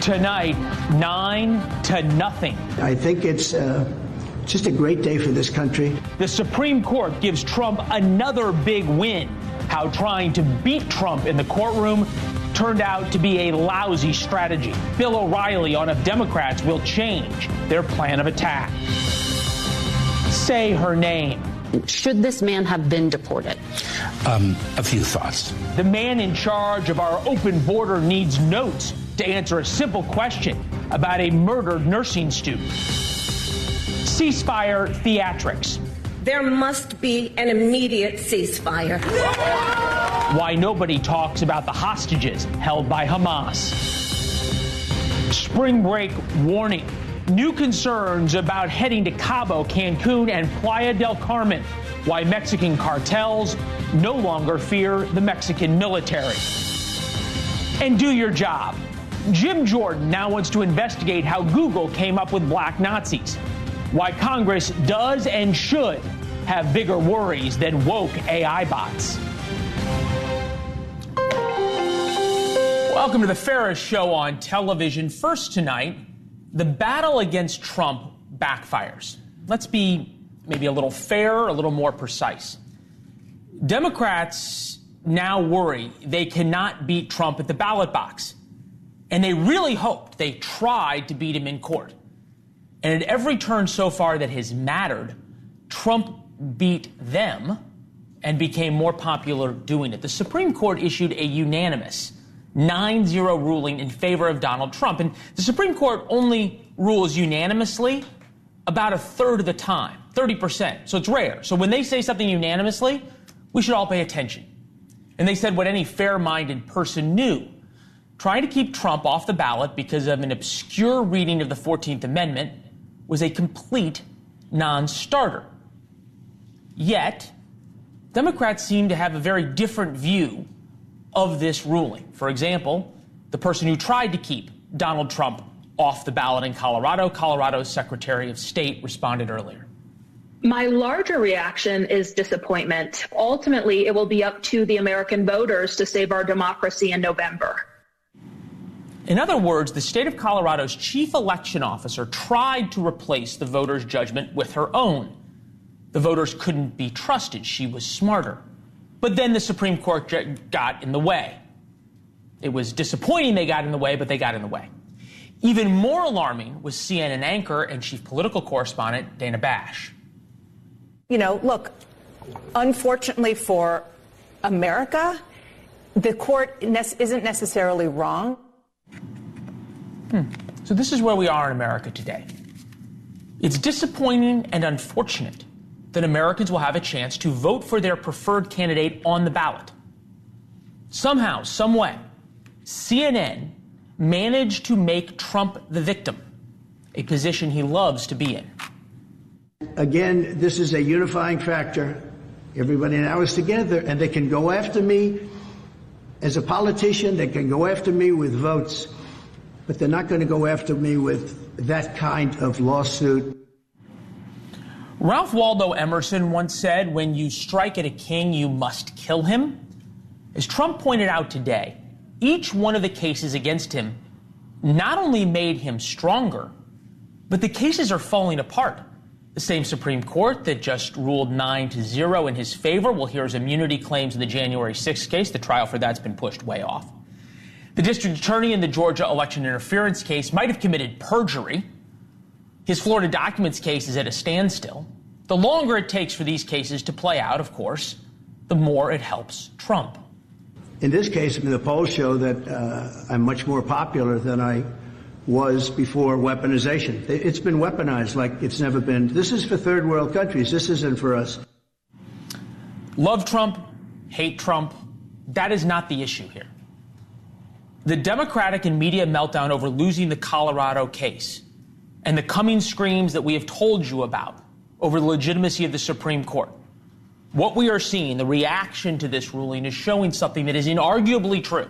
Tonight, 9-0. I think it's just a great day for this country. The Supreme Court gives Trump another big win. How trying to beat Trump in the courtroom turned out to be a lousy strategy. Bill O'Reilly on if Democrats will change their plan of attack. Say her name. Should this man have been deported? A few thoughts. The man in charge of our open border needs notes to answer a simple question about a murdered nursing student. Ceasefire theatrics. There must be an immediate ceasefire. Why nobody talks about the hostages held by Hamas. Spring break warning. New concerns about heading to Cabo, Cancun, and Playa del Carmen. Why Mexican cartels no longer fear the Mexican military. And do your job. Jim Jordan now wants to investigate how Google came up with black Nazis. Why Congress does and should have bigger worries than woke AI bots. Welcome to the fairest show on television. First tonight, the battle against Trump backfires. Let's be maybe a little fairer, a little more precise. Democrats now worry they cannot beat Trump at the ballot box. And they really hoped, they tried to beat him in court. And at every turn so far that has mattered, Trump beat them and became more popular doing it. The Supreme Court issued a unanimous 9-0 ruling in favor of Donald Trump. And the Supreme Court only rules unanimously about a third of the time, 30%. So it's rare. So when they say something unanimously, we should all pay attention. And they said what any fair-minded person knew. Trying to keep Trump off the ballot because of an obscure reading of the 14th Amendment was a complete non-starter. Yet, Democrats seem to have a very different view of this ruling. For example, the person who tried to keep Donald Trump off the ballot in Colorado, Colorado's Secretary of State, responded earlier. My larger reaction is disappointment. Ultimately, it will be up to the American voters to save our democracy in November. In other words, the state of Colorado's chief election officer tried to replace the voters' judgment with her own. The voters couldn't be trusted. She was smarter. But then the Supreme Court got in the way. It was disappointing they got in the way, but they got in the way. Even more alarming was CNN anchor and chief political correspondent Dana Bash. You know, look, unfortunately for America, the court isn't necessarily wrong. So this is where we are in America today. It's disappointing and unfortunate that Americans will have a chance to vote for their preferred candidate on the ballot. Somehow, some way, CNN managed to make Trump the victim, a position he loves to be in. Again, this is a unifying factor. Everybody now is together, and they can go after me as a politician. They can go after me with votes, but they're not going to go after me with that kind of lawsuit. Ralph Waldo Emerson once said, when you strike at a king, you must kill him. As Trump pointed out today, each one of the cases against him not only made him stronger, but the cases are falling apart. The same Supreme Court that just ruled 9-0 in his favor will hear his immunity claims in the January 6th case. The trial for that's been pushed way off. The district attorney in the Georgia election interference case might have committed perjury. His Florida documents case is at a standstill. The longer it takes for these cases to play out, of course, the more it helps Trump. In this case, the polls show that I'm much more popular than I was before weaponization. It's been weaponized like it's never been. This is for third world countries. This isn't for us. Love Trump, hate Trump, that is not the issue here. The Democratic and media meltdown over losing the Colorado case and the coming screams that we have told you about over the legitimacy of the Supreme Court. What we are seeing, the reaction to this ruling, is showing something that is inarguably true.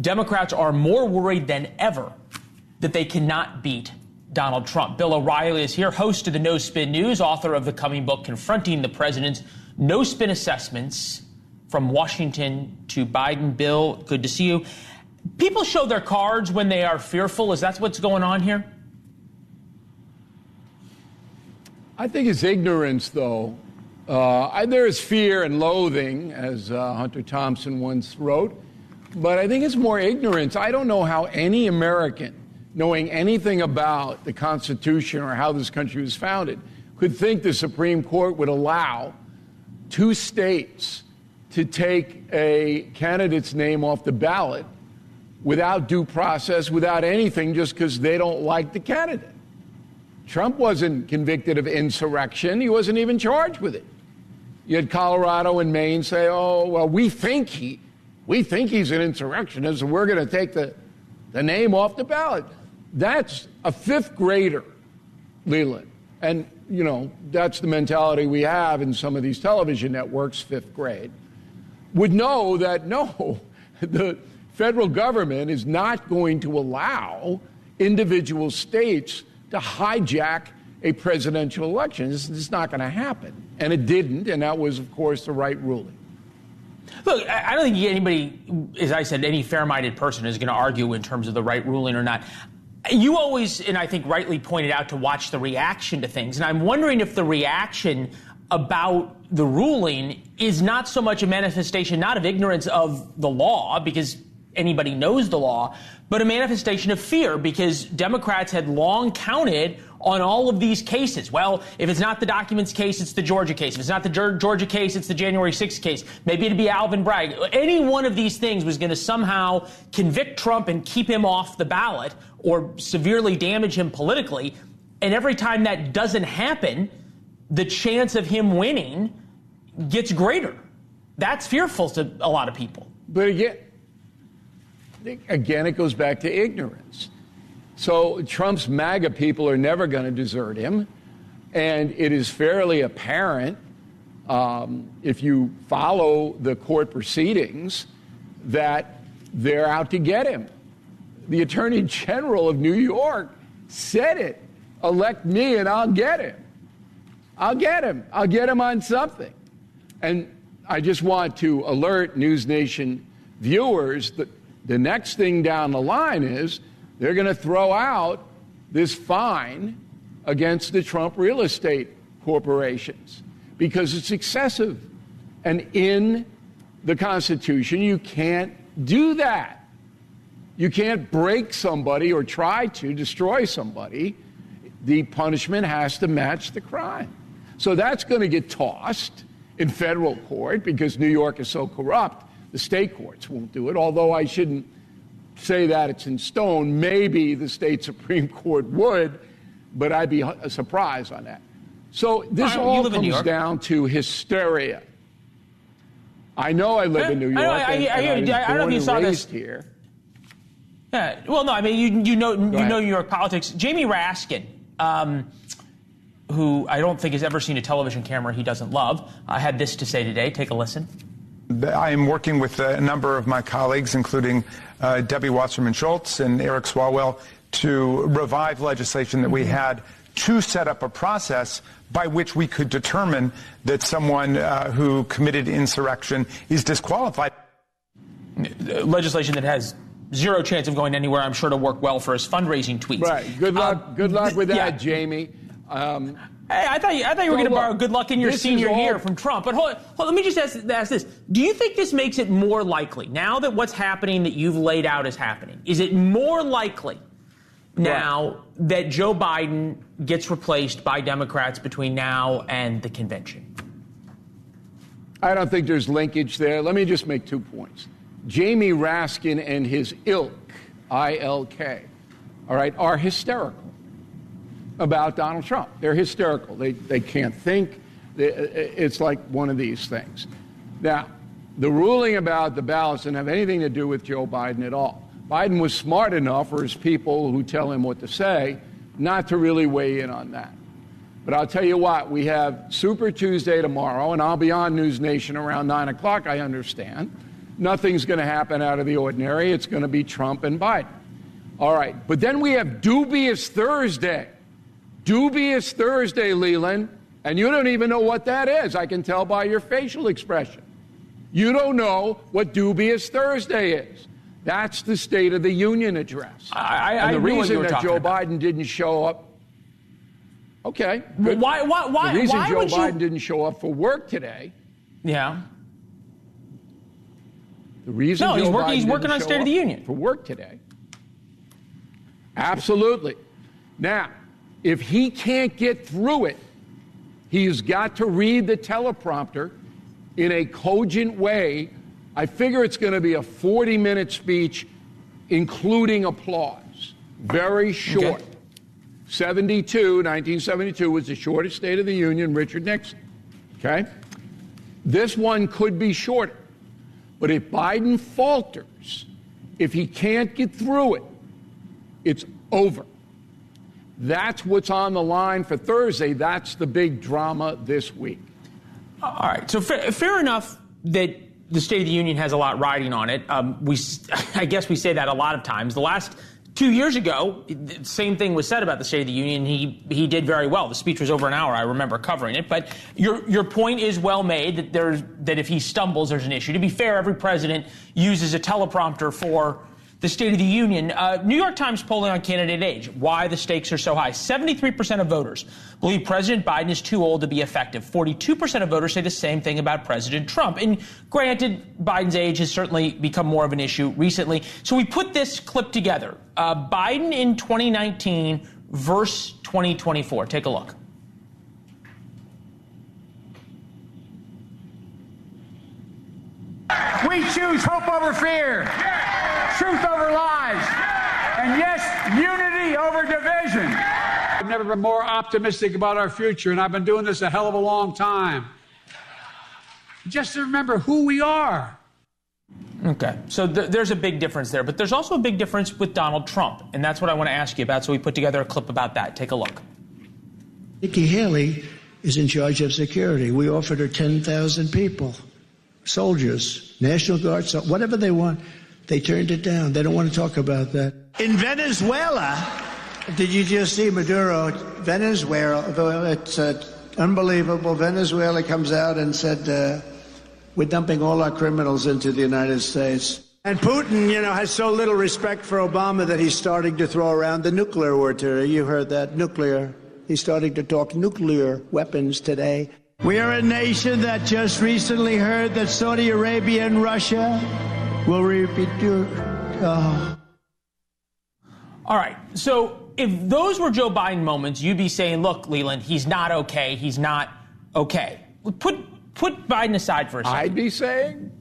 Democrats are more worried than ever that they cannot beat Donald Trump. Bill O'Reilly is here, host of the No Spin News, author of the coming book, Confronting the President's No Spin Assessments from Washington to Biden. Bill, good to see you. people show their cards when they are fearful. Is that what's going on here? I think it's ignorance, though. There is fear and loathing, as Hunter Thompson once wrote, but I think it's more ignorance. I don't know how any American, knowing anything about the Constitution or how this country was founded, could think the Supreme Court would allow two states to take a candidate's name off the ballot without due process, without anything, just because they don't like the candidate. Trump wasn't convicted of insurrection. He wasn't even charged with it. You had Colorado and Maine say, oh, well, we think he's an insurrectionist, and we're going to take the name off the ballot. That's a fifth grader, Leland. And, you know, that's the mentality we have in some of these television networks, fifth grade, would know that, no, the federal government is not going to allow individual states to hijack a presidential election. This is not going to happen. And it didn't, and that was, of course, the right ruling. Look, I don't think anybody, as I said, any fair-minded person is going to argue in terms of the right ruling or not. You always, and I think rightly pointed out, to watch the reaction to things. And I'm wondering if the reaction about the ruling is not so much a manifestation, not of ignorance of the law, because anybody knows the law, but a manifestation of fear, because Democrats had long counted on all of these cases. Well, if it's not the documents case, it's the Georgia case. If it's not the Georgia case, it's the January 6th case. Maybe it'd be Alvin Bragg. Any one of these things was going to somehow convict Trump and keep him off the ballot or severely damage him politically. And every time that doesn't happen, the chance of him winning gets greater. That's fearful to a lot of people. But again, it goes back to ignorance. So Trump's MAGA people are never going to desert him. And it is fairly apparent, if you follow the court proceedings, that they're out to get him. The Attorney General of New York said it. Elect me and I'll get him. I'll get him. I'll get him on something. And I just want to alert NewsNation viewers that the next thing down the line is they're going to throw out this fine against the Trump real estate corporations because it's excessive. And in the Constitution, you can't do that. You can't break somebody or try to destroy somebody. The punishment has to match the crime. So that's going to get tossed in federal court because New York is so corrupt. The state courts won't do it, although I shouldn't say that it's in stone. Maybe the state Supreme Court would, but I'd be surprised on that. So this all comes down to hysteria. I know I live in New York. I don't know if you saw this here. Yeah. Well, no. I mean, you know New York politics. Jamie Raskin, who I don't think has ever seen a television camera he doesn't love, had this to say today. Take a listen. I am working with a number of my colleagues, including Debbie Wasserman Schultz and Eric Swalwell, to revive legislation that we had to set up a process by which we could determine that someone who committed insurrection is disqualified. Legislation that has zero chance of going anywhere, I'm sure, to work well for his fundraising tweets. Right. Good luck with that, Jamie. I thought you were going to borrow good luck in your senior year from Trump. But hold on, let me just ask this. Do you think this makes it more likely, now that what's happening that you've laid out is happening, is it more likely now that Joe Biden gets replaced by Democrats between now and the convention? I don't think there's linkage there. Let me just make 2 points. Jamie Raskin and his ilk, I-L-K, all right, are hysterical about Donald Trump. They're hysterical. They can't think. It's like one of these things. Now, the ruling about the ballots didn't have anything to do with Joe Biden at all. Biden was smart enough for his people who tell him what to say not to really weigh in on that. But I'll tell you what, we have Super Tuesday tomorrow, and I'll be on NewsNation around 9 o'clock, I understand. Nothing's going to happen out of the ordinary. It's going to be Trump and Biden. All right, but then we have Dubious Thursday. Dubious Thursday, Leland, and you don't even know what that is. I can tell by your facial expression. You don't know what Dubious Thursday is. That's the State of the Union address. And the reason that Joe Biden didn't show up. Okay. Good. Why the reason Joe Biden you... didn't show up for work today. Yeah. The reason no, he's working on State of the Union for work today. Absolutely. Now, if he can't get through it, he's got to read the teleprompter in a cogent way. I figure it's going to be a 40-minute speech, including applause. Very short. Okay. 1972 was the shortest State of the Union, Richard Nixon. Okay? This one could be shorter. But if Biden falters, if he can't get through it, it's over. That's what's on the line for Thursday. That's the big drama this week. All right. So fair enough that the State of the Union has a lot riding on it. I guess we say that a lot of times. The last 2 years ago, the same thing was said about the State of the Union. He did very well. The speech was over an hour. I remember covering it. But your point is well made that if he stumbles, there's an issue. To be fair, every president uses a teleprompter for the State of the Union. New York Times polling on candidate age. Why the stakes are so high. 73% of voters believe President Biden is too old to be effective. 42% of voters say the same thing about President Trump. And granted, Biden's age has certainly become more of an issue recently. So we put this clip together. Biden in 2019 versus 2024. Take a look. We choose hope over fear, truth over lies, and yes, unity over division. I've never been more optimistic about our future, and I've been doing this a hell of a long time. Just to remember who we are. Okay, so there's a big difference there, but there's also a big difference with Donald Trump, and that's what I want to ask you about, so we put together a clip about that. Take a look. Nikki Haley is in charge of security. We offered her 10,000 people. Soldiers, National Guard, whatever they want, they turned it down. They don't want to talk about that. In Venezuela, did you just see Maduro? Venezuela, it's unbelievable. Venezuela comes out and said, we're dumping all our criminals into the United States. And Putin, has so little respect for Obama that he's starting to throw around the nuclear word. You heard that, nuclear. He's starting to talk nuclear weapons today. We are a nation that just recently heard that Saudi Arabia and Russia will repeat. All right. So if those were Joe Biden moments, you'd be saying, look, Leland, he's not okay. He's not okay. Put Biden aside for a second. I'd be saying?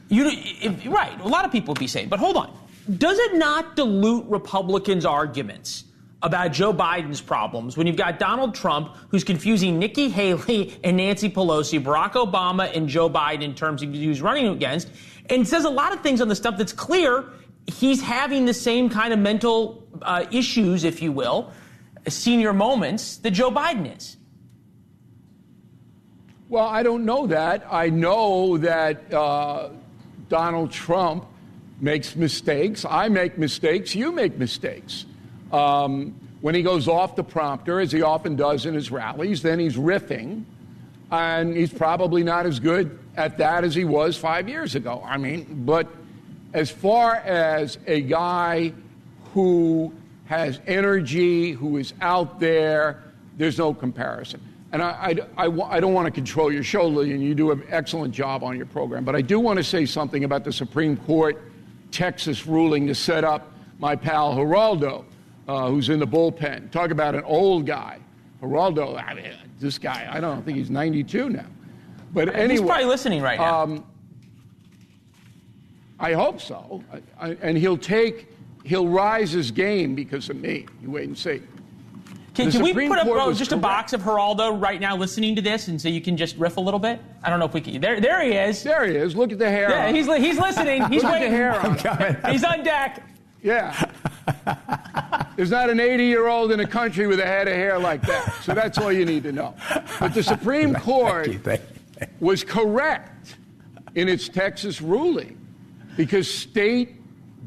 Right. A lot of people would be saying. But hold on. Does it not dilute Republicans' arguments about Joe Biden's problems when you've got Donald Trump, who's confusing Nikki Haley and Nancy Pelosi, Barack Obama and Joe Biden in terms of who he's running against, and says a lot of things on the stuff that's clear he's having the same kind of mental issues, if you will, senior moments that Joe Biden is? Well, I don't know that. I know that Donald Trump makes mistakes. I make mistakes. You make mistakes. When he goes off the prompter, as he often does in his rallies, then he's riffing, and he's probably not as good at that as he was 5 years ago. But as far as a guy who has energy, who is out there, there's no comparison. And I don't want to control your show, Lillian. You do an excellent job on your program. But I do want to say something about the Supreme Court Texas ruling to set up my pal Geraldo, who's in the bullpen. Talk about an old guy. Geraldo, this guy, I don't think he's 92 now. But anyway. He's probably listening right now. I hope so. And he'll rise his game because of me. You wait and see. Can we put up just a box of Geraldo right now listening to this, and so you can just riff a little bit? I don't know if we can. There he is. There he is. Look at the hair. Yeah, he's listening. He's Look waiting. At the hair He's on deck. Yeah. There's not an 80-year-old in the country with a head of hair like that. So that's all you need to know. But the Supreme Court was correct in its Texas ruling because state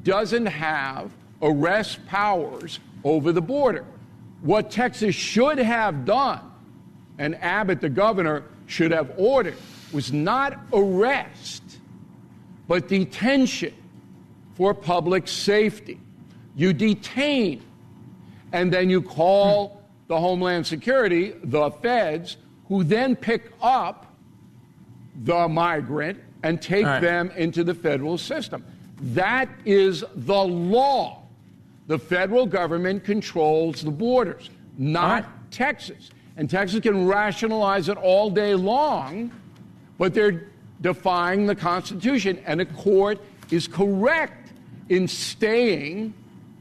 doesn't have arrest powers over the border. What Texas should have done, and Abbott, the governor, should have ordered, was not arrest, but detention for public safety. You detain, and then you call the Homeland Security, the feds, who then pick up the migrant and take them into the federal system. That is the law. The federal government controls the borders, not Texas. And Texas can rationalize it all day long, but they're defying the Constitution. And the court is correct in staying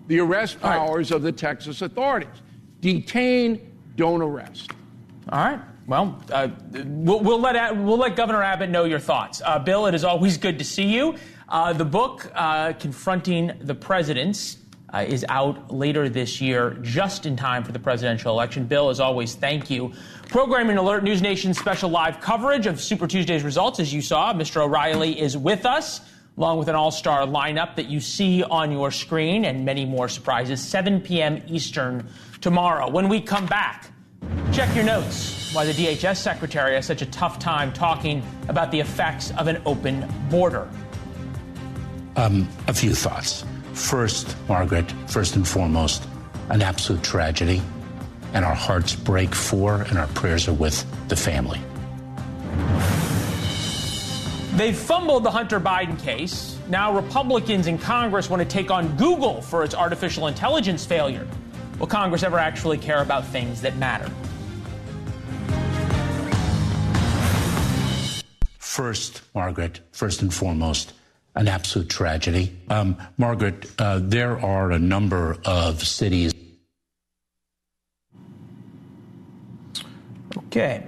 the arrest powers of the Texas authorities. Detain, don't arrest. All right. Well, we'll let Governor Abbott know your thoughts. Bill, it is always good to see you. The book, Confronting the Presidents, is out later this year, just in time for the presidential election. Bill, as always, thank you. Programming Alert, NewsNation's special live coverage of Super Tuesday's results. As you saw, Mr. O'Reilly is with us, along with an all-star lineup that you see on your screen, and many more surprises, 7 p.m. Eastern tomorrow. When we come back, check your notes. Why the DHS secretary has such a tough time talking about the effects of an open border. A few thoughts. First, Margaret, first and foremost, an absolute tragedy, and our hearts break for and our prayers are with the family. They've fumbled the Hunter Biden case. Now Republicans in Congress want to take on Google for its artificial intelligence failure. Will Congress ever actually care about things that matter? First, Margaret, first and foremost, an absolute tragedy. Margaret, there are a number of cities. Okay.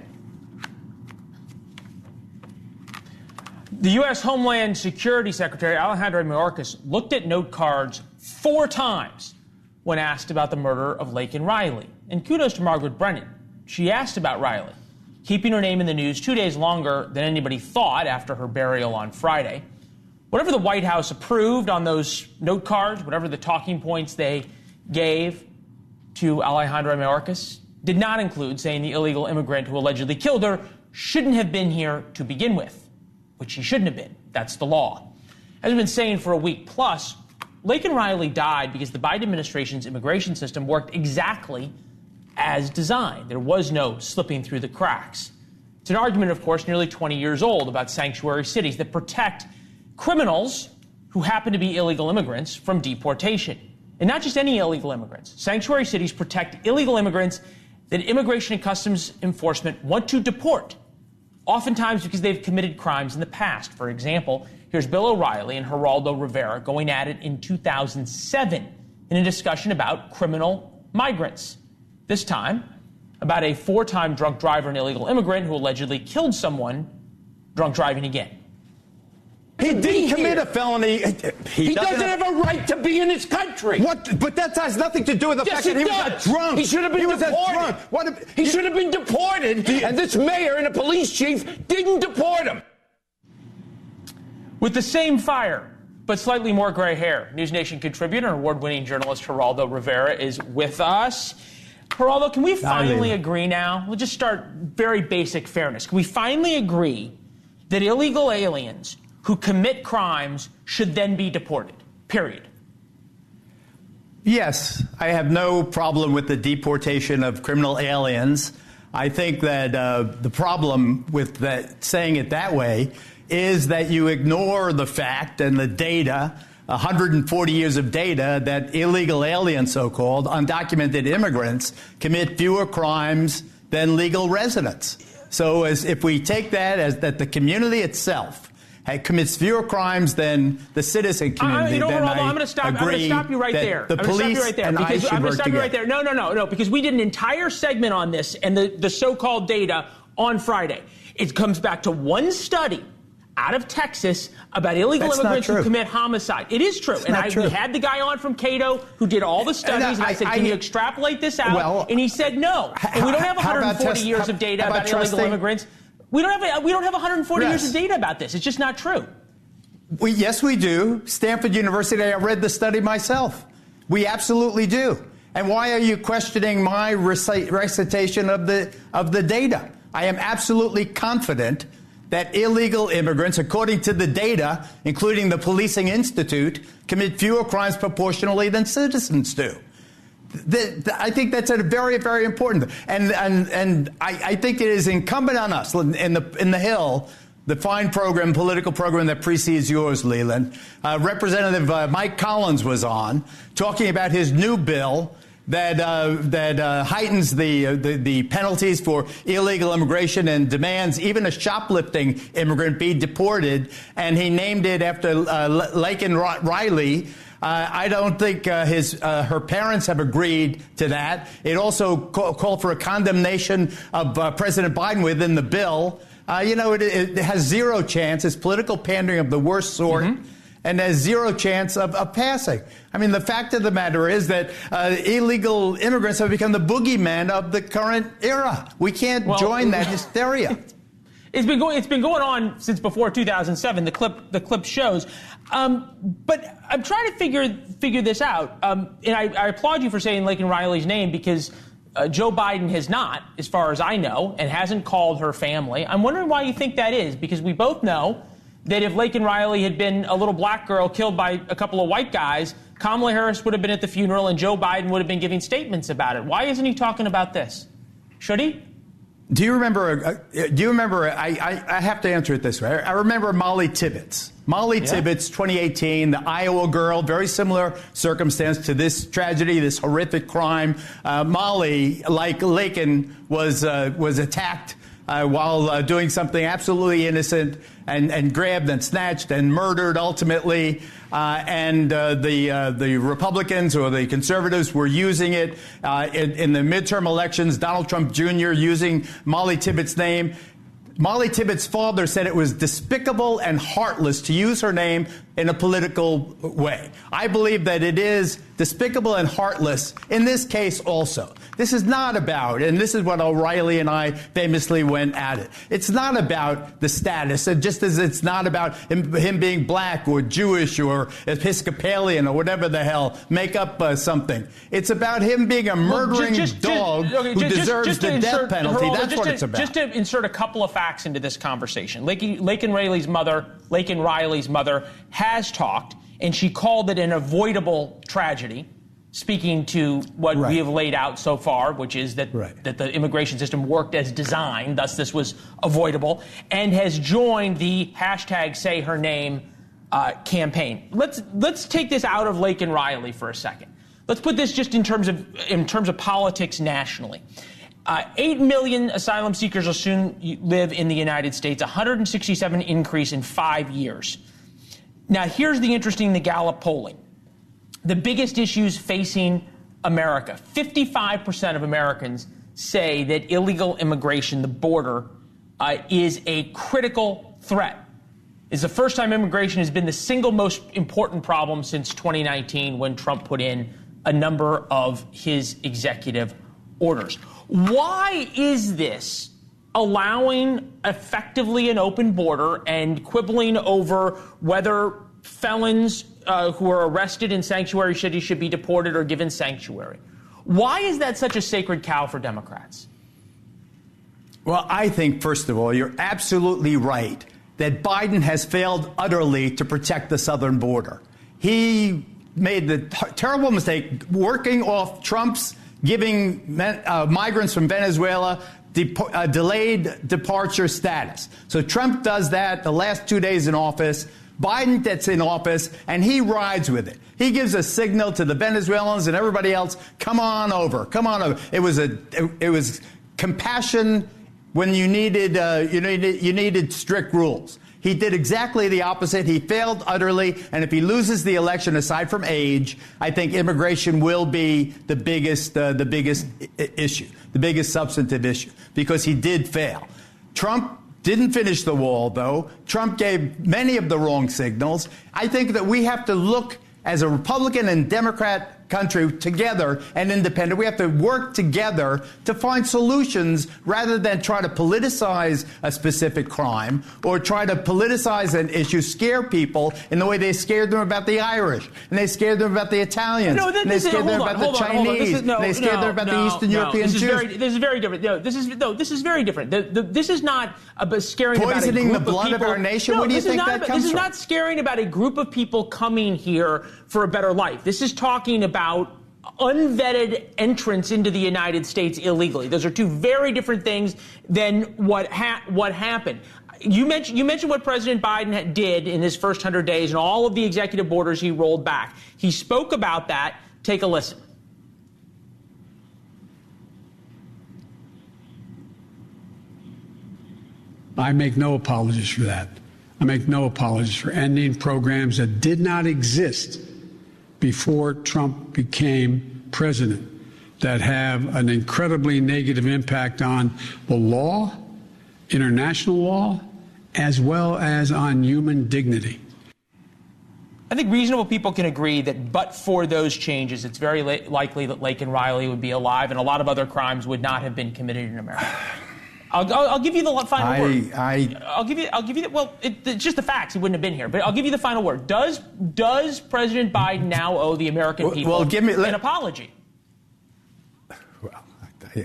The U.S. Homeland Security Secretary Alejandro Mayorkas looked at note cards 4 times when asked about the murder of Laken Riley. And kudos to Margaret Brennan. She asked about Riley, keeping her name in the news 2 days longer than anybody thought after her burial on Friday. Whatever the White House approved on those note cards, whatever the talking points they gave to Alejandro Mayorkas, did not include saying the illegal immigrant who allegedly killed her shouldn't have been here to begin with, which he shouldn't have been. That's the law. As I've been saying for a week plus, Laken Riley died because the Biden administration's immigration system worked exactly as designed. There was no slipping through the cracks. It's an argument, of course, nearly 20 years old about sanctuary cities that protect criminals who happen to be illegal immigrants from deportation. And not just any illegal immigrants. Sanctuary cities protect illegal immigrants that Immigration and Customs Enforcement want to deport, oftentimes because they've committed crimes in the past. For example, here's Bill O'Reilly and Geraldo Rivera going at it in 2007 in a discussion about criminal migrants. This time, about a 4-time drunk driver and illegal immigrant who allegedly killed someone drunk driving again. He didn't commit a felony. He doesn't have a right to be in his country. What? But that has nothing to do with the fact that he was a drunk. He should have been deported. He should have been deported, and this mayor and the police chief didn't deport him. With the same fire, but slightly more gray hair, NewsNation contributor and award-winning journalist Geraldo Rivera is with us. Geraldo, can we finally agree now? We'll just start very basic fairness. Can we finally agree that illegal aliens who commit crimes should then be deported, period? Yes, I have no problem with the deportation of criminal aliens. I think that the problem with that, saying it that way, is that you ignore the fact and the data, 140 years of data, that illegal aliens, so-called, undocumented immigrants, commit fewer crimes than legal residents. So if we take that as that the community itself commits fewer crimes than the citizen community, then I'm going to stop you right there. The police and ICE should work together. No, because we did an entire segment on this and the so-called data on Friday. It comes back to one study out of Texas about illegal immigrants who commit homicide. It is true. We had the guy on from Cato who did all the studies, and I said, can you extrapolate this out? Well, and he said no. And we don't have 140 years of data about illegal immigrants. We don't have 140 years of data about this. It's just not true. Yes, we do. Stanford University, I read the study myself. We absolutely do. And why are you questioning my recitation of the data? I am absolutely confident that illegal immigrants, according to the data, including the Policing Institute, commit fewer crimes proportionally than citizens do. I think that's a very, very important. And I think it is incumbent on us in the Hill, the fine program, political program that precedes yours, Leland. Representative Mike Collins was on talking about his new bill that heightens the penalties for illegal immigration and demands even a shoplifting immigrant be deported. And he named it after Laken Riley. I don't think her parents have agreed to that. It also called for a condemnation of President Biden within the bill. It has zero chance. It's political pandering of the worst sort. Mm-hmm. And has zero chance of passing. I mean, the fact of the matter is that illegal immigrants have become the boogeyman of the current era. We can't join that hysteria. It's been going on since before 2007. The clip shows. But I'm trying to figure this out. And I applaud you for saying Laken Riley's name, because Joe Biden has not, as far as I know, and hasn't called her family. I'm wondering why you think that is, because we both know that if Laken Riley had been a little black girl killed by a couple of white guys, Kamala Harris would have been at the funeral and Joe Biden would have been giving statements about it. Why isn't he talking about this? Should he? Do you remember? I have to answer it this way. I remember Molly Tibbetts. Tibbetts, 2018, the Iowa girl, very similar circumstance to this tragedy, this horrific crime. Molly, like Laken, was attacked while doing something absolutely innocent and grabbed and snatched and murdered ultimately. And the Republicans or the conservatives were using it in the midterm elections. Donald Trump Jr. using Molly Tibbetts' name. Molly Tibbetts' father said it was despicable and heartless to use her name in a political way. I believe that it is despicable and heartless in this case also. This is not about, and this is what O'Reilly and I famously went at it. It's not about the status, and just as it's not about him being black or Jewish or Episcopalian or whatever the hell, make up something. It's about him being a murdering dog who deserves the death penalty. That's what it's about. Just to insert a couple of facts into this conversation. Laken Riley's mother has talked, and she called it an avoidable tragedy, speaking to what we have laid out so far, which is that the immigration system worked as designed, thus this was avoidable, and has joined the #SayHerName campaign. Let's take this out of Laken Riley for a second. Let's put this just in terms of politics nationally. 8 million asylum seekers will soon live in the United States, 167 increase in 5 years. Now, here's the Gallup polling. The biggest issues facing America. 55% of Americans say that illegal immigration, the border, is a critical threat. It's the first time immigration has been the single most important problem since 2019, when Trump put in a number of his executive orders. Why is this allowing effectively an open border and quibbling over whether felons who are arrested in sanctuary cities should be deported or given sanctuary? Why is that such a sacred cow for Democrats? Well, I think, first of all, you're absolutely right that Biden has failed utterly to protect the southern border. He made the terrible mistake working off Trump's giving migrants from Venezuela delayed departure status. So Trump does that the last 2 days in office. Biden gets in office, and he rides with it. He gives a signal to the Venezuelans and everybody else, come on over, come on over. It was compassion when you needed strict rules. He did exactly the opposite. He failed utterly, and if he loses the election, aside from age, I think immigration will be the biggest issue, the biggest substantive issue, because he did fail. Trump didn't finish the wall, though. Trump gave many of the wrong signals. I think that we have to look, as a Republican and Democrat country together and independent. We have to work together to find solutions rather than try to politicize a specific crime or try to politicize an issue, scare people in the way they scared them about the Irish and they scared them about the Italians and they scared them about the Chinese and they scared them about the Eastern European Jews. This is very different. This is very different. This is not about scaring poisoning about a group the blood of our nation. Where do you think that comes from? This is not scaring about a group of people coming here for a better life. This is talking about unvetted entrance into the United States illegally. Those are two very different things than what happened. You mentioned what President Biden did in his first 100 days and all of the executive orders he rolled back. He spoke about that. Take a listen. I make no apologies for that. I make no apologies for ending programs that did not exist before Trump became president, that have an incredibly negative impact on the law, international law, as well as on human dignity. I think reasonable people can agree that but for those changes, it's very likely that Lake and Riley would be alive and a lot of other crimes would not have been committed in America. I'll give you the final word. I'll give you. Well, it's just the facts. He wouldn't have been here. But I'll give you the final word. Does President Biden now owe the American people an apology? Well,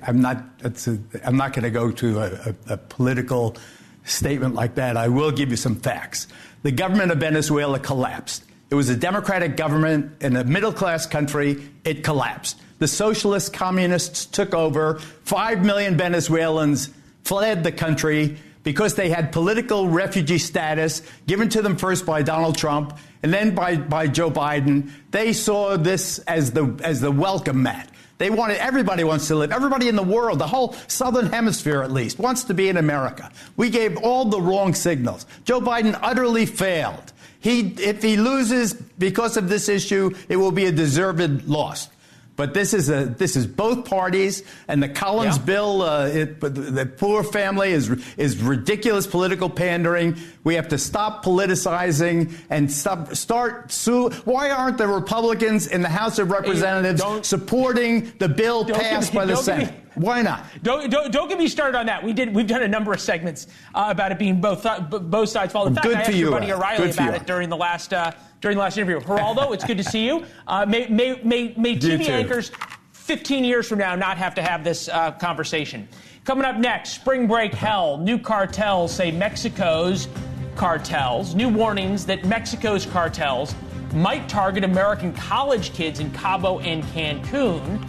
I'm not going to go to a political statement like that. I will give you some facts. The government of Venezuela collapsed. It was a democratic government in a middle-class country. It collapsed. The socialist communists took over. 5 million Venezuelans fled the country because they had political refugee status given to them first by Donald Trump and then by Joe Biden. They saw this as the welcome mat. They wanted, everybody wants to live. Everybody in the world, the whole southern hemisphere at least, wants to be in America. We gave all the wrong signals. Joe Biden utterly failed. If he loses because of this issue, it will be a deserved loss. But this is both parties, and the Collins bill, the poor family is ridiculous political pandering. We have to stop politicizing and start sue. Why aren't the Republicans in the House of Representatives supporting the bill passed by the Senate? Why not? Don't get me started on that. We've done a number of segments about it being both sides fault. In fact, I asked Buddy O'Reilly about it during the last interview. Geraldo, it's good to see you. May TV anchors 15 years from now not have to have this conversation. Coming up next, spring break hell. New cartels say Mexico's cartels. New warnings that Mexico's cartels might target American college kids in Cabo and Cancun.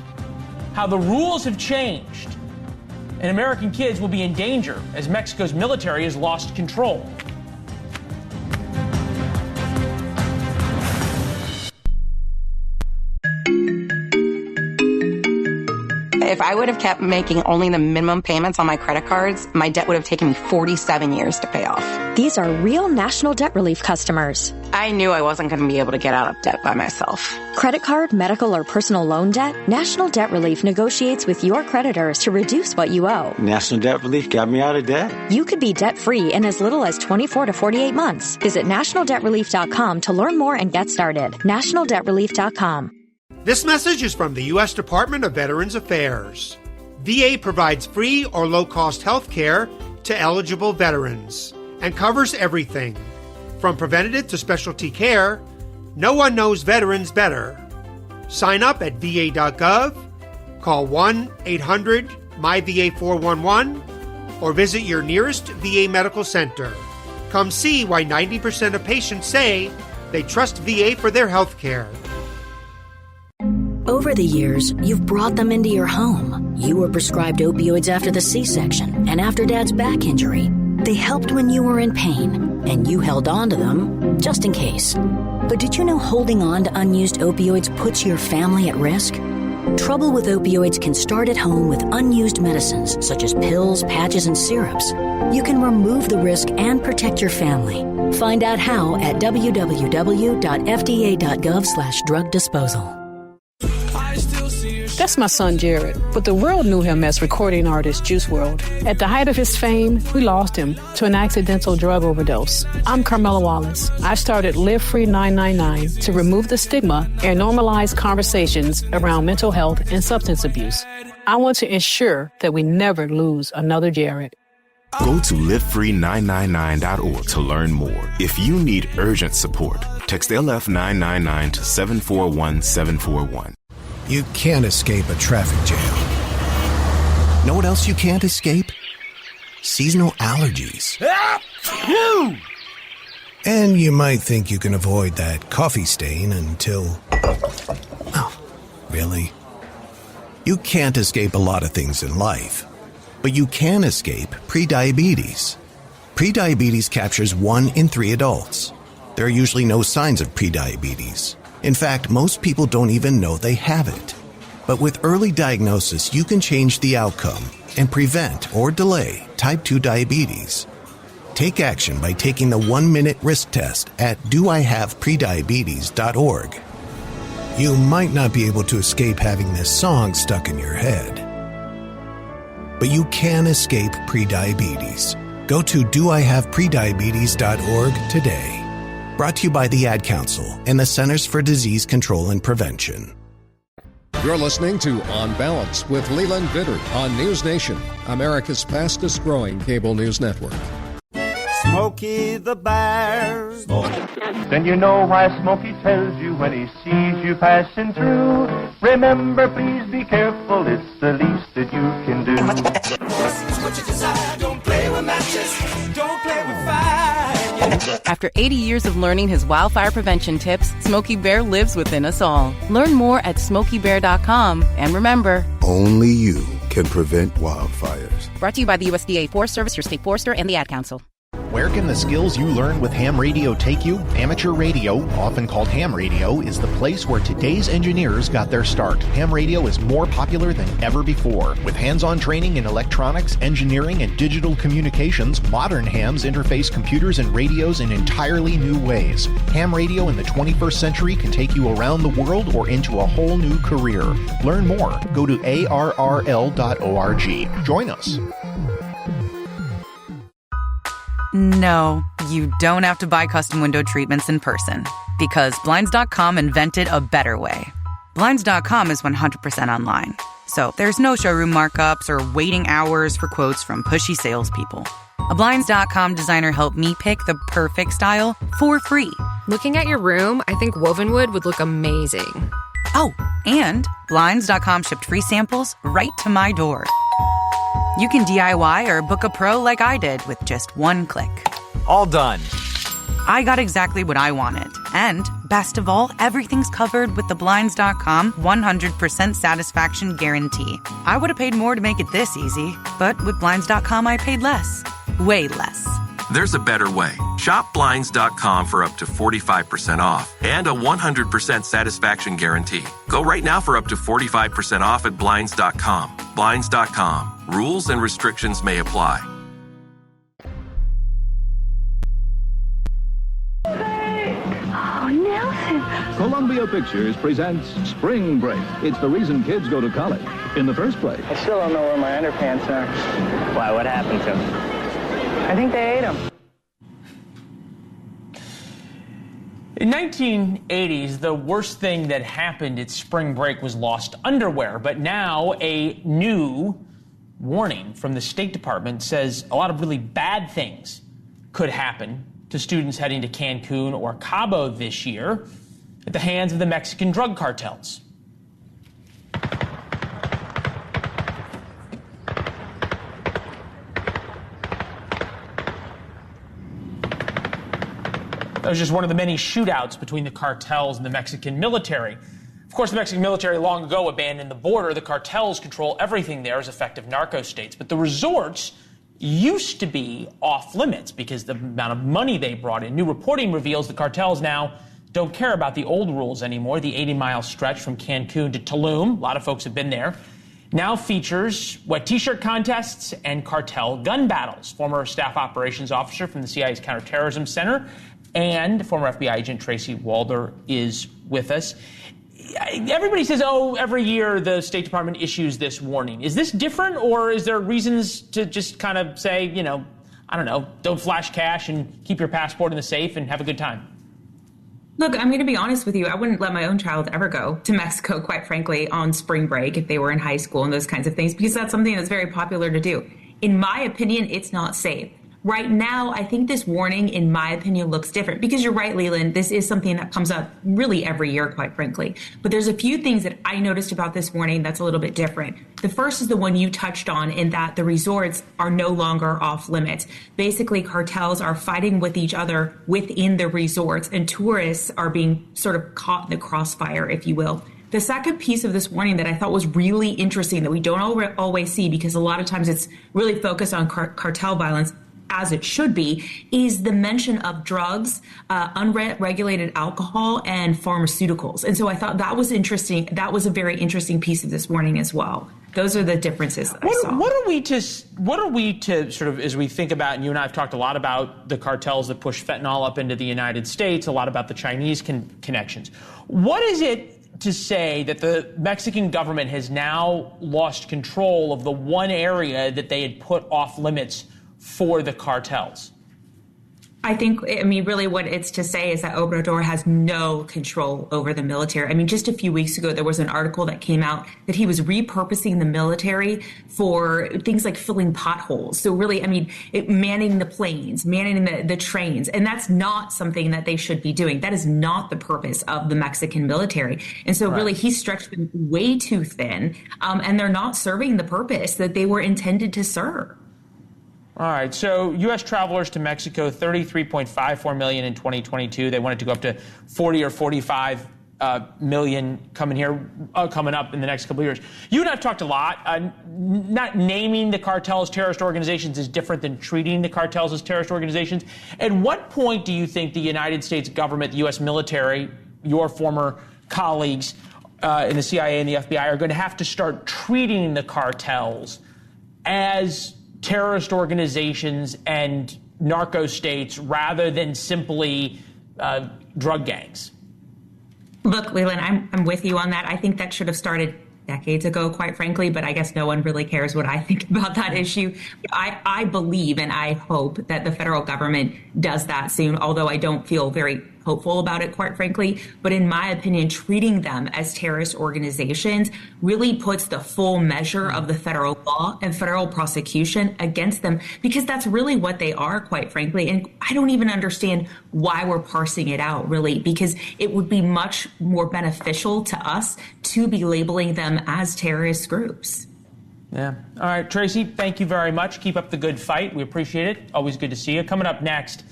How the rules have changed, and American kids will be in danger as Mexico's military has lost control. If I would have kept making only the minimum payments on my credit cards, my debt would have taken me 47 years to pay off. These are real National Debt Relief customers. I knew I wasn't going to be able to get out of debt by myself. Credit card, medical, or personal loan debt? National Debt Relief negotiates with your creditors to reduce what you owe. National Debt Relief got me out of debt. You could be debt-free in as little as 24 to 48 months. Visit nationaldebtrelief.com to learn more and get started. nationaldebtrelief.com. This message is from the U.S. Department of Veterans Affairs. VA provides free or low-cost health care to eligible veterans and covers everything. From preventative to specialty care, no one knows veterans better. Sign up at va.gov, call 1-800-MyVA411, or visit your nearest VA medical center. Come see why 90% of patients say they trust VA for their health care. Over the years, you've brought them into your home. You were prescribed opioids after the C-section and after Dad's back injury. They helped when you were in pain, and you held on to them just in case. But did you know holding on to unused opioids puts your family at risk? Trouble with opioids can start at home with unused medicines such as pills, patches, and syrups. You can remove the risk and protect your family. Find out how at www.fda.gov/drug disposal. The That's my son, Jared, but the world knew him as recording artist Juice WRLD. At the height of his fame, we lost him to an accidental drug overdose. I'm Carmela Wallace. I started Live Free 999 to remove the stigma and normalize conversations around mental health and substance abuse. I want to ensure that we never lose another Jared. Go to livefree999.org to learn more. If you need urgent support, text LF999 to 741-741. You can't escape a traffic jam. Know what else you can't escape? Seasonal allergies. And you might think you can avoid that coffee stain until... Oh, really? You can't escape a lot of things in life, but you can escape prediabetes. Prediabetes captures 1 in 3 adults. There are usually no signs of prediabetes. In fact, most people don't even know they have it. But with early diagnosis, you can change the outcome and prevent or delay type 2 diabetes. Take action by taking the 1-minute risk test at doihaveprediabetes.org. You might not be able to escape having this song stuck in your head, but you can escape prediabetes. Go to doihaveprediabetes.org today. Brought to you by the Ad Council and the Centers for Disease Control and Prevention. You're listening to On Balance with Leland Vittert on NewsNation, America's fastest growing cable news network. Smokey the Bear. Then you know why Smokey tells you when he sees you passing through. Remember, please be careful, it's the least that you can do. What you desire, don't play with matches, don't play with fire. After 80 years of learning his wildfire prevention tips, Smokey Bear lives within us all. Learn more at SmokeyBear.com. And remember, only you can prevent wildfires. Brought to you by the USDA Forest Service, your state forester, and the Ad Council. Where can the skills you learn with ham radio take you? Amateur radio, often called ham radio, is the place where today's engineers got their start. Ham radio is more popular than ever before. With hands-on training in electronics, engineering, and digital communications, modern hams interface computers and radios in entirely new ways. Ham radio in the 21st century can take you around the world or into a whole new career. Learn more. Go to arrl.org. Join us. No, you don't have to buy custom window treatments in person because Blinds.com invented a better way. Blinds.com is 100% online, so there's no showroom markups or waiting hours for quotes from pushy salespeople. A Blinds.com designer helped me pick the perfect style for free. Looking at your room, I think Wovenwood would look amazing. Oh, and Blinds.com shipped free samples right to my door. You can DIY or book a pro like I did with just one click. All done. I got exactly what I wanted. And best of all, everything's covered with the Blinds.com 100% satisfaction guarantee. I would have paid more to make it this easy, but with Blinds.com, I paid less. Way less. There's a better way. Shop Blinds.com for up to 45% off and a 100% satisfaction guarantee. Go right now for up to 45% off at Blinds.com. Blinds.com. Rules and restrictions may apply. Oh, Nelson. Columbia Pictures presents Spring Break. It's the reason kids go to college in the first place. I still don't know where my underpants are. Why, what happened to them? I think they ate them. In 1980s, the worst thing that happened at spring break was lost underwear. But now a new warning from the State Department says a lot of really bad things could happen to students heading to Cancun or Cabo this year at the hands of the Mexican drug cartels. That was just one of the many shootouts between the cartels and the Mexican military. Of course, the Mexican military long ago abandoned the border. The cartels control everything there as effective narco states. But the resorts used to be off limits because the amount of money they brought in. New reporting reveals the cartels now don't care about the old rules anymore. The 80-mile stretch from Cancun to Tulum, a lot of folks have been there, now features wet T-shirt contests and cartel gun battles. Former staff operations officer from the CIA's Counterterrorism Center and former FBI agent Tracy Walder is with us. everybody says, every year the State Department issues this warning. Is this different, or is there reasons to just kind of say, I don't know, don't flash cash and keep your passport in the safe and have a good time? Look, I'm going to be honest with you. I wouldn't let my own child ever go to Mexico, quite frankly, on spring break if they were in high school and those kinds of things, because that's something that's very popular to do. In my opinion, it's not safe. Right now, I think this warning, in my opinion, looks different because you're right, Leland. This is something that comes up really every year, quite frankly. But there's a few things that I noticed about this warning that's a little bit different. The first is the one you touched on, in that the resorts are no longer off limits. Basically, cartels are fighting with each other within the resorts, and tourists are being sort of caught in the crossfire, if you will. The second piece of this warning that I thought was really interesting, that we don't always see because a lot of times it's really focused on cartel violence, as it should be, is the mention of drugs, unregulated alcohol, and pharmaceuticals. And so I thought that was interesting. That was a very interesting piece of this warning as well. Those are the differences that I saw. What are we to sort of, as we think about, and you and I have talked a lot about the cartels that push fentanyl up into the United States, a lot about the Chinese connections. What is it to say that the Mexican government has now lost control of the one area that they had put off limits for the cartels? Really what it's to say is that Obrador has no control over the military. Just a few weeks ago, there was an article that came out that he was repurposing the military for things like filling potholes. So really, manning the planes, manning the trains. And that's not something that they should be doing. That is not the purpose of the Mexican military. And so really, he stretched them way too thin, and they're not serving the purpose that they were intended to serve. All right. So U.S. travelers to Mexico, 33.54 million in 2022. They want it to go up to 40 or 45 million coming up in the next couple of years. You and I have talked a lot. Not naming the cartels terrorist organizations is different than treating the cartels as terrorist organizations. At what point do you think the United States government, the U.S. military, your former colleagues in the CIA and the FBI are going to have to start treating the cartels as terrorist organizations and narco states rather than simply drug gangs? Look, Leland, I'm with you on that. I think that should have started decades ago, quite frankly, but I guess no one really cares what I think about that issue. I believe and I hope that the federal government does that soon, although I don't feel very hopeful about it, quite frankly. But in my opinion, treating them as terrorist organizations really puts the full measure of the federal law and federal prosecution against them, because that's really what they are, quite frankly. And I don't even understand why we're parsing it out, really, because it would be much more beneficial to us to be labeling them as terrorist groups. Yeah. All right, Tracy, thank you very much. Keep up the good fight. We appreciate it. Always good to see you. Coming up next,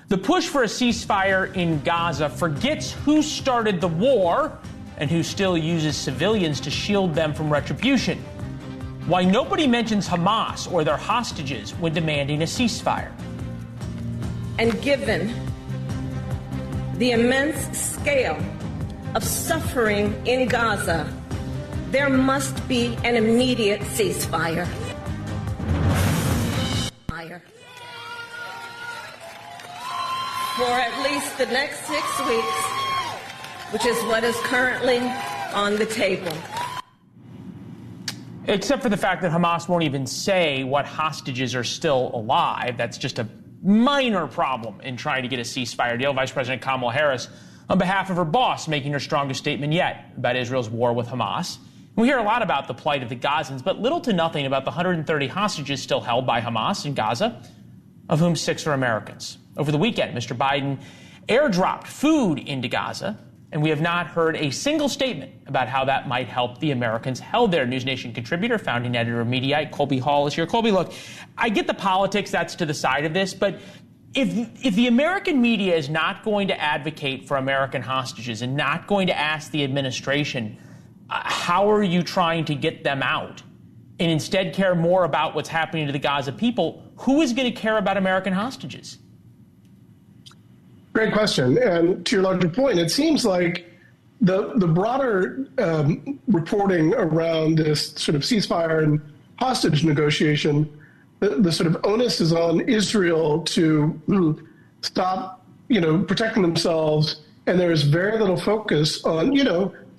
the push for a ceasefire in Gaza forgets who started the war and who still uses civilians to shield them from retribution. Why nobody mentions Hamas or their hostages when demanding a ceasefire. And given the immense scale of suffering in Gaza, there must be an immediate ceasefire. For at least the next 6 weeks, which is what is currently on the table. Except for the fact that Hamas won't even say what hostages are still alive. That's just a minor problem in trying to get a ceasefire deal. Vice President Kamala Harris, on behalf of her boss, making her strongest statement yet about Israel's war with Hamas. We hear a lot about the plight of the Gazans, but little to nothing about the 130 hostages still held by Hamas in Gaza, of whom 6 are Americans. Over the weekend, Mr. Biden airdropped food into Gaza, and we have not heard a single statement about how that might help the Americans held there. NewsNation contributor, founding editor of Mediaite, Colby Hall, is here. Colby, look, I get the politics, that's to the side of this, but if the American media is not going to advocate for American hostages and not going to ask the administration, how are you trying to get them out, and instead care more about what's happening to the Gaza people, who is going to care about American hostages? Great question. And to your larger point, it seems like the broader reporting around this sort of ceasefire and hostage negotiation, the sort of onus is on Israel to stop, protecting themselves. And there is very little focus on,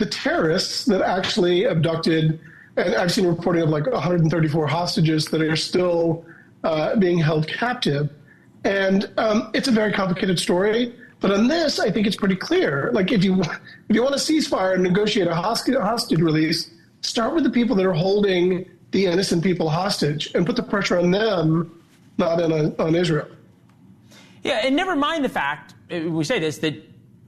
the terrorists that actually abducted, and I've seen reporting of like 134 hostages that are still being held captive. And it's a very complicated story. But on this, I think it's pretty clear. Like, if you want a ceasefire and negotiate a hostage release, start with the people that are holding the innocent people hostage and put the pressure on them, not on Israel. Yeah, and never mind the fact, we say this, that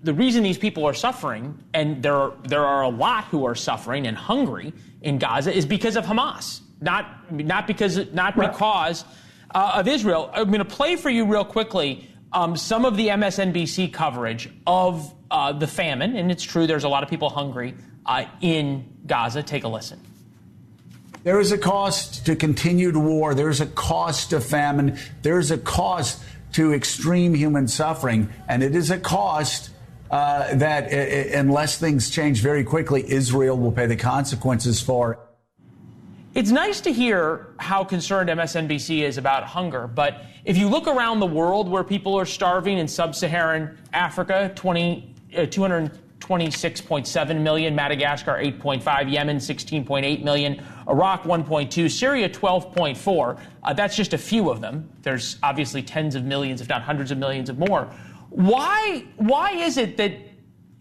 the reason these people are suffering, and there are a lot who are suffering and hungry in Gaza, is because of Hamas, not because of Israel. I'm going to play for you real quickly some of the MSNBC coverage of the famine, and it's true there's a lot of people hungry in Gaza. Take a listen. There is a cost to continued war. There is a cost to famine. There is a cost to extreme human suffering, and it is a cost that, unless things change very quickly, Israel will pay the consequences for. It's nice to hear how concerned MSNBC is about hunger, but if you look around the world where people are starving in sub-Saharan Africa, 226.7 million, Madagascar 8.5, Yemen 16.8 million, Iraq 1.2, Syria 12.4. That's just a few of them. There's obviously tens of millions, if not hundreds of millions of more. Why is it that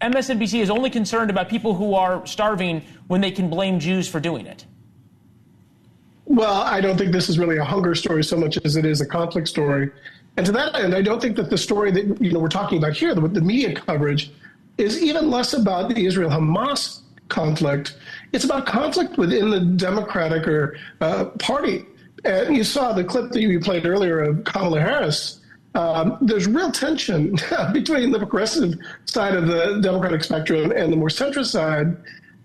MSNBC is only concerned about people who are starving when they can blame Jews for doing it? Well, I don't think this is really a hunger story so much as it is a conflict story. And to that end, I don't think that the story that we're talking about here, the media coverage, is even less about the Israel-Hamas conflict. It's about conflict within the Democratic Party. And you saw the clip that you played earlier of Kamala Harris. There's real tension between the progressive side of the Democratic spectrum and the more centrist side.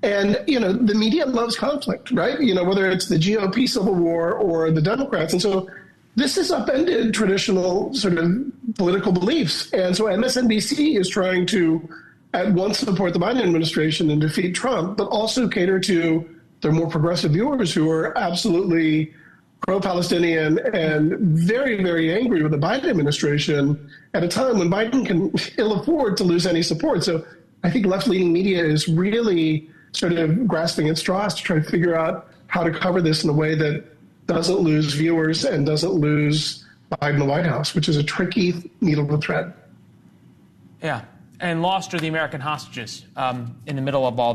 And, the media loves conflict, right? Whether it's the GOP civil war or the Democrats. And so this has upended traditional sort of political beliefs. And so MSNBC is trying to at once support the Biden administration and defeat Trump, but also cater to their more progressive viewers who are absolutely pro-Palestinian and very, very angry with the Biden administration at a time when Biden can ill afford to lose any support. So I think left-leaning media is really sort of grasping at straws to try to figure out how to cover this in a way that doesn't lose viewers and doesn't lose Biden the White House, which is a tricky needle to thread. Yeah, and lost are the American hostages in the middle of all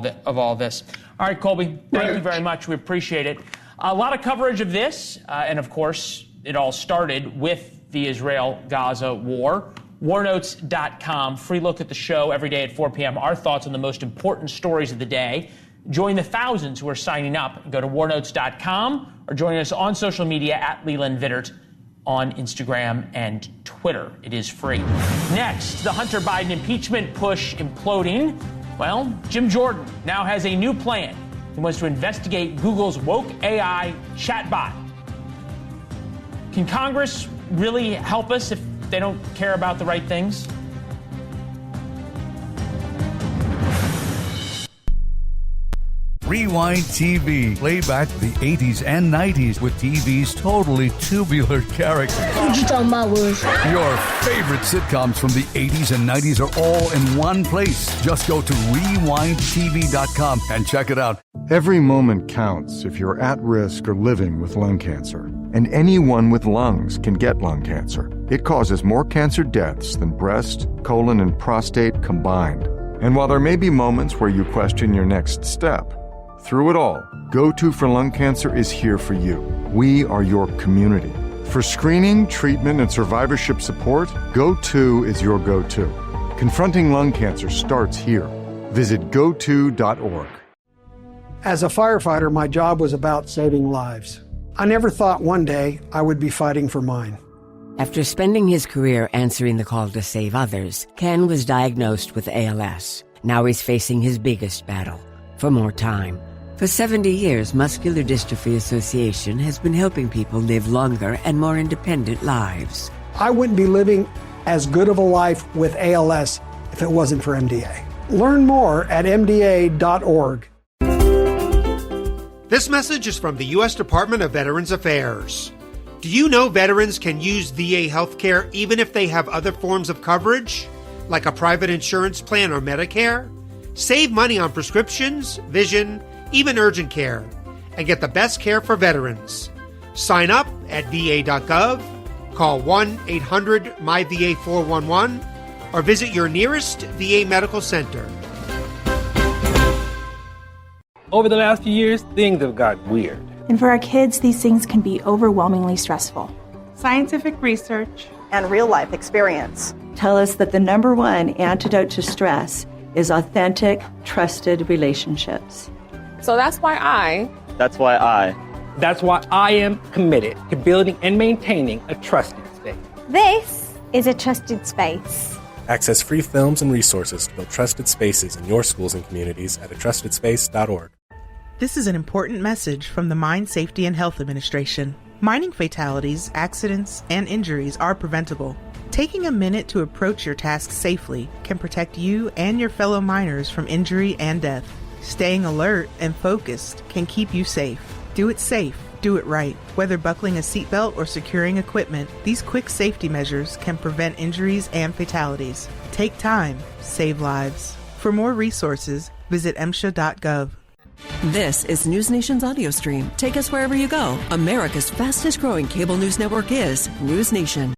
this. All right, Colby, thank you very much. We appreciate it. A lot of coverage of this, and of course, it all started with the Israel-Gaza war. Warnotes.com, free look at the show every day at 4 p.m. Our thoughts on the most important stories of the day. Join the thousands who are signing up. Go to warnotes.com or join us on social media at Leland Vittert on Instagram and Twitter. It is free. Next, the Hunter Biden impeachment push imploding. Well, Jim Jordan now has a new plan. He wants to investigate Google's woke AI chatbot. Can Congress really help us if they don't care about the right things? Rewind TV. Play back the 80s and 90s with TV's totally tubular characters. What you talking about, Wiz? Your favorite sitcoms from the 80s and 90s are all in one place. Just go to rewindtv.com and check it out. Every moment counts if you're at risk or living with lung cancer. And anyone with lungs can get lung cancer. It causes more cancer deaths than breast, colon, and prostate combined. And while there may be moments where you question your next step, through it all, Go-To for Lung Cancer is here for you. We are your community. For screening, treatment, and survivorship support, Go-To is your go-to. Confronting lung cancer starts here. Visit goto.org. As a firefighter, my job was about saving lives. I never thought one day I would be fighting for mine. After spending his career answering the call to save others, Ken was diagnosed with ALS. Now he's facing his biggest battle, for more time. For 70 years, Muscular Dystrophy Association has been helping people live longer and more independent lives. I wouldn't be living as good of a life with ALS if it wasn't for MDA. Learn more at MDA.org. This message is from the U.S. Department of Veterans Affairs. Do you know veterans can use VA healthcare even if they have other forms of coverage, like a private insurance plan or Medicare? Save money on prescriptions, vision, even urgent care, and get the best care for veterans. Sign up at va.gov, call 1-800-MyVA411, or visit your nearest VA medical center. Over the last few years, things have got weird. And for our kids, these things can be overwhelmingly stressful. Scientific research and real-life experience tell us that the number one antidote to stress is authentic, trusted relationships. So that's why I am committed to building and maintaining a trusted space. This is a trusted space. Access free films and resources to build trusted spaces in your schools and communities at atrustedspace.org. This is an important message from the Mine Safety and Health Administration. Mining fatalities, accidents, and injuries are preventable. Taking a minute to approach your task safely can protect you and your fellow miners from injury and death. Staying alert and focused can keep you safe. Do it safe. Do it right. Whether buckling a seatbelt or securing equipment, these quick safety measures can prevent injuries and fatalities. Take time. Save lives. For more resources, visit MSHA.gov. This is NewsNation's audio stream. Take us wherever you go. America's fastest growing cable news network is NewsNation.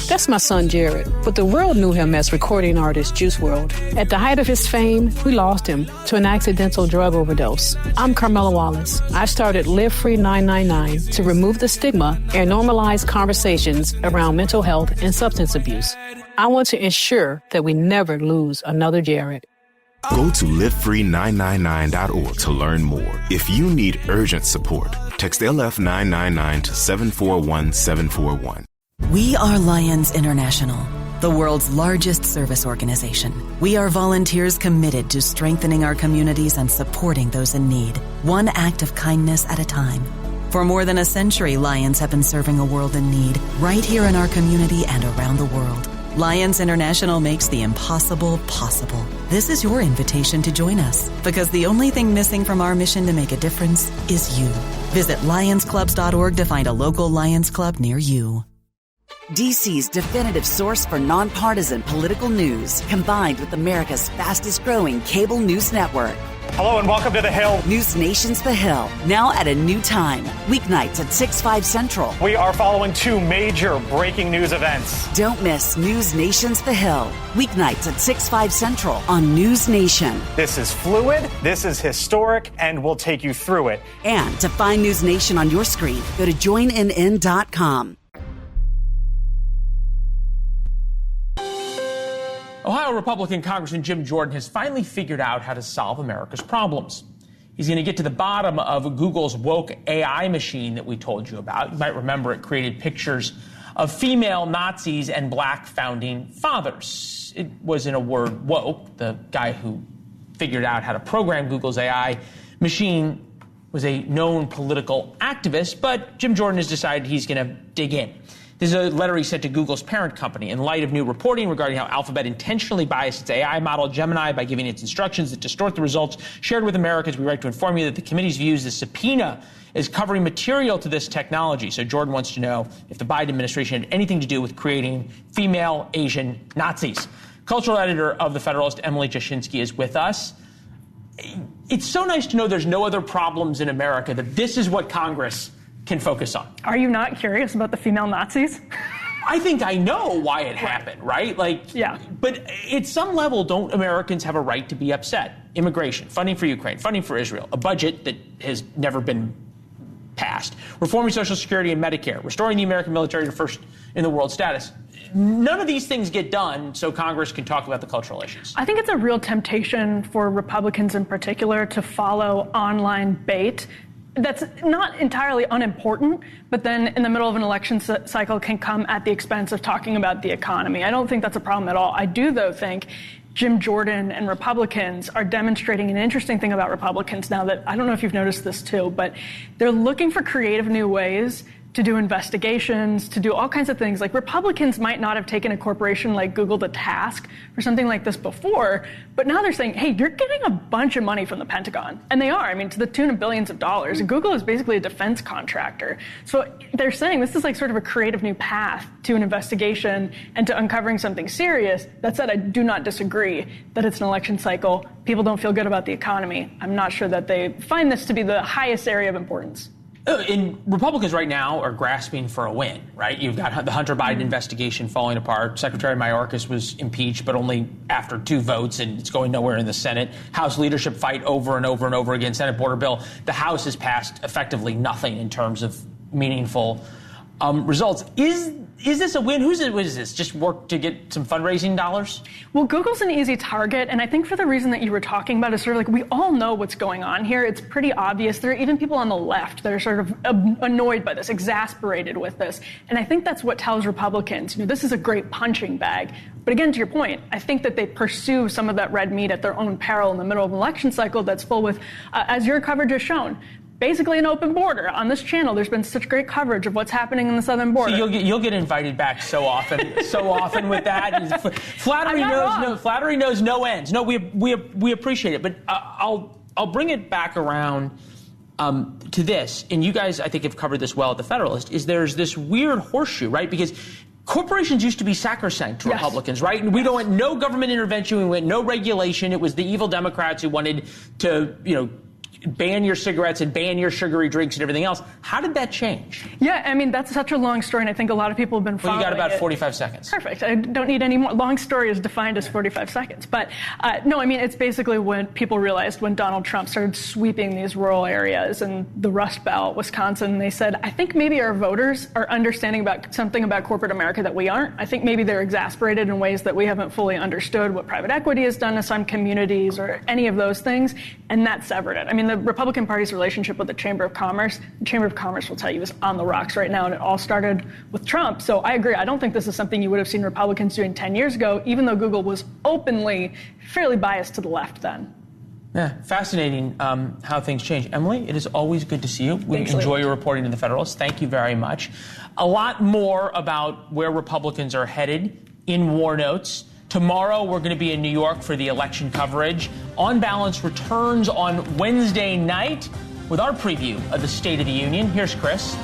That's my son, Jared, but the world knew him as recording artist Juice WRLD. At the height of his fame, we lost him to an accidental drug overdose. I'm Carmela Wallace. I started Live Free 999 to remove the stigma and normalize conversations around mental health and substance abuse. I want to ensure that we never lose another Jared. Go to livefree999.org to learn more. If you need urgent support, text LF999 to 741-741. We are Lions International, the world's largest service organization. We are volunteers committed to strengthening our communities and supporting those in need, one act of kindness at a time. For more than a century, Lions have been serving a world in need, right here in our community and around the world. Lions International makes the impossible possible. This is your invitation to join us, because the only thing missing from our mission to make a difference is you. Visit lionsclubs.org to find a local Lions Club near you. DC's definitive source for nonpartisan political news, combined with America's fastest growing cable news network. Hello and welcome to The Hill. NewsNation's The Hill, now at a new time. Weeknights at 6/5 Central. We are following two major breaking news events. Don't miss NewsNation's The Hill. Weeknights at 6/5 Central on NewsNation. This is fluid, this is historic, and we'll take you through it. And to find NewsNation on your screen, go to joinnn.com. Ohio Republican Congressman Jim Jordan has finally figured out how to solve America's problems. He's going to get to the bottom of Google's woke AI machine that we told you about. You might remember it created pictures of female Nazis and black founding fathers. It was, in a word, woke. The guy who figured out how to program Google's AI machine was a known political activist, but Jim Jordan has decided he's going to dig in. This is a letter he sent to Google's parent company in light of new reporting regarding how Alphabet intentionally biased its AI model, Gemini, by giving its instructions that distort the results shared with Americans. We write to inform you that the committee's views the subpoena is covering material to this technology. So Jordan wants to know if the Biden administration had anything to do with creating female Asian Nazis. Cultural editor of The Federalist, Emily Jashinsky, is with us. It's so nice to know there's no other problems in America, that this is what Congress can focus on. Are you not curious about the female Nazis? I think I know why it happened, right? Yeah. But at some level, don't Americans have a right to be upset? Immigration, funding for Ukraine, funding for Israel, a budget that has never been passed, reforming Social Security and Medicare, restoring the American military to first in the world status. None of these things get done so Congress can talk about the cultural issues. I think it's a real temptation for Republicans in particular to follow online bait that's not entirely unimportant, but then in the middle of an election cycle can come at the expense of talking about the economy. I don't think that's a problem at all. I do, though, think Jim Jordan and Republicans are demonstrating an interesting thing about Republicans now that, I don't know if you've noticed this too, but they're looking for creative new ways to do investigations, to do all kinds of things. Like, Republicans might not have taken a corporation like Google to task for something like this before, but now they're saying, hey, you're getting a bunch of money from the Pentagon. And they are, I mean, to the tune of billions of dollars. Google is basically a defense contractor. So they're saying this is like sort of a creative new path to an investigation and to uncovering something serious. That said, I do not disagree that it's an election cycle. People don't feel good about the economy. I'm not sure that they find this to be the highest area of importance. And Republicans right now are grasping for a win, right? You've got the Hunter Biden investigation falling apart. Secretary Mayorkas was impeached, but only after 2 votes, and it's going nowhere in the Senate. House leadership fight over and over and over again. Senate border bill. The House has passed effectively nothing in terms of meaningful results. Is this a win? What is this? Just work to get some fundraising dollars? Well, Google's an easy target, and I think for the reason that you were talking about is sort of like we all know what's going on here. It's pretty obvious. There are even people on the left that are sort of annoyed by this, exasperated with this. And I think that's what tells Republicans, this is a great punching bag. But again, to your point, I think that they pursue some of that red meat at their own peril in the middle of an election cycle that's full with, as your coverage has shown, basically an open border. On this channel, there's been such great coverage of what's happening in the southern border. So you'll get invited back so often with that. Flattery knows no ends. No, we appreciate it, but I'll bring it back around to this. And you guys, I think, have covered this well at the Federalist. Is there's this weird horseshoe, right? Because corporations used to be sacrosanct to Republicans, right? And we don't want no government intervention. We want no regulation. It was the evil Democrats who wanted to, ban your cigarettes and ban your sugary drinks and everything else. How did that change? Yeah, I mean, that's such a long story, and I think a lot of people have been following it. Well, you got about 45 seconds. Perfect. I don't need any more. Long story is defined as 45 seconds. But no, I mean, it's basically when people realized when Donald Trump started sweeping these rural areas and the Rust Belt, Wisconsin, they said, I think maybe our voters are understanding about something about corporate America that we aren't. I think maybe they're exasperated in ways that we haven't fully understood what private equity has done to some communities or any of those things, and that severed it. I mean, the Republican Party's relationship with the Chamber of Commerce will tell you is on the rocks right now, and it all started with Trump. So I agree. I don't think this is something you would have seen Republicans doing 10 years ago, even though Google was openly fairly biased to the left then. Yeah, fascinating how things change. Emily, it is always good to see you. We enjoy your reporting to the Federalist. Thank you very much. A lot more about where Republicans are headed in War Notes. Tomorrow, we're going to be in New York for the election coverage. On Balance returns on Wednesday night with our preview of the State of the Union. Here's Chris.